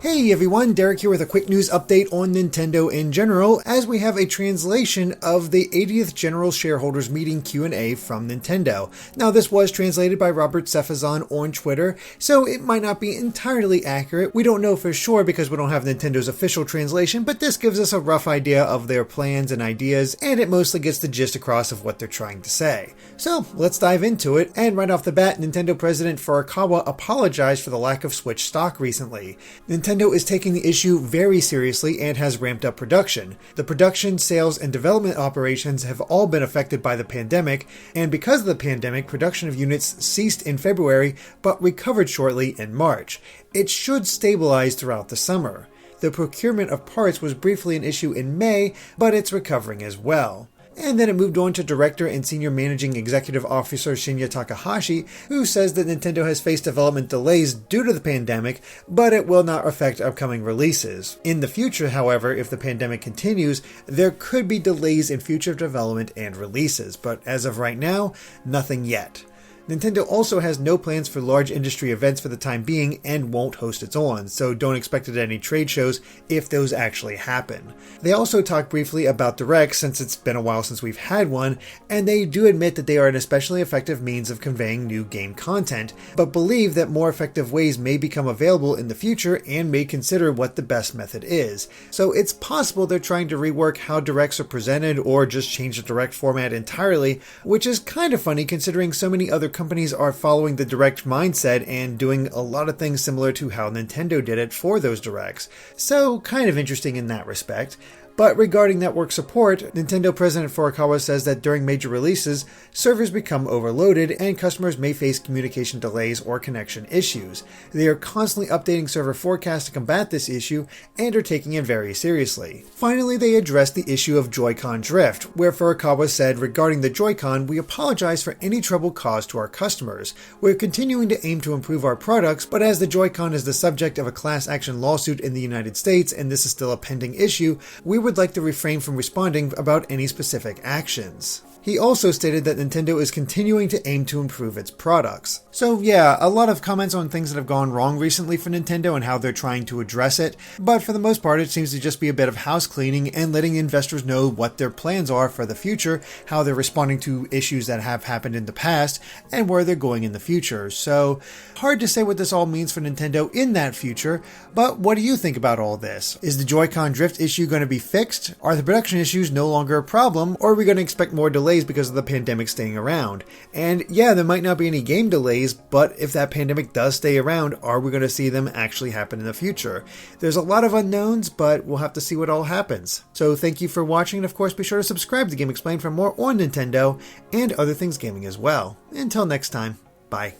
Hey everyone, Derek here with a quick news update on Nintendo in general, as we have a translation of the 80th General Shareholders Meeting Q&A from Nintendo. Now this was translated by Robert Sefazan on Twitter, so it might not be entirely accurate. We don't know for sure because we don't have Nintendo's official translation, but this gives us a rough idea of their plans and ideas, and it mostly gets the gist across of what they're trying to say. So let's dive into it, and right off the bat, Nintendo President Furukawa apologized for the lack of Switch stock recently. Nintendo is taking the issue very seriously and has ramped up production. The production, sales, and development operations have all been affected by the pandemic, and because of the pandemic, production of units ceased in February but recovered shortly in March. It should stabilize throughout the summer. The procurement of parts was briefly an issue in May, but it's recovering as well. And then it moved on to Director and Senior Managing Executive Officer Shinya Takahashi, who says that Nintendo has faced development delays due to the pandemic, but it will not affect upcoming releases. In the future, however, if the pandemic continues, there could be delays in future development and releases, but as of right now, nothing yet. Nintendo also has no plans for large industry events for the time being and won't host its own, so don't expect it at any trade shows if those actually happen. They also talk briefly about Directs since it's been a while since we've had one, and they do admit that they are an especially effective means of conveying new game content, but believe that more effective ways may become available in the future and may consider what the best method is. So it's possible they're trying to rework how Directs are presented or just change the Direct format entirely, which is kind of funny considering so many other companies are following the Direct mindset and doing a lot of things similar to how Nintendo did it for those Directs. So kind of interesting in that respect. But regarding network support, Nintendo President Furukawa says that during major releases, servers become overloaded and customers may face communication delays or connection issues. They are constantly updating server forecasts to combat this issue and are taking it very seriously. Finally, they addressed the issue of JoyCon Drift, where Furukawa said, regarding the Joy-Con, we apologize for any trouble caused to our customers. We're continuing to aim to improve our products, but as the Joy-Con is the subject of a class action lawsuit in the United States and this is still a pending issue, we would like to refrain from responding about any specific actions. He also stated that Nintendo is continuing to aim to improve its products. So yeah, a lot of comments on things that have gone wrong recently for Nintendo and how they're trying to address it, but for the most part it seems to just be a bit of house cleaning and letting investors know what their plans are for the future, how they're responding to issues that have happened in the past, and where they're going in the future. So hard to say what this all means for Nintendo in that future, but what do you think about all this? Is the JoyCon Drift issue going to be fixed? Are the production issues no longer a problem, or are we going to expect more delays because of the pandemic staying around? And yeah, there might not be any game delays, but if that pandemic does stay around, are we going to see them actually happen in the future? There's a lot of unknowns, but we'll have to see what all happens. So thank you for watching, and of course be sure to subscribe to Game Explained for more on Nintendo and other things gaming as well. Until next time, bye.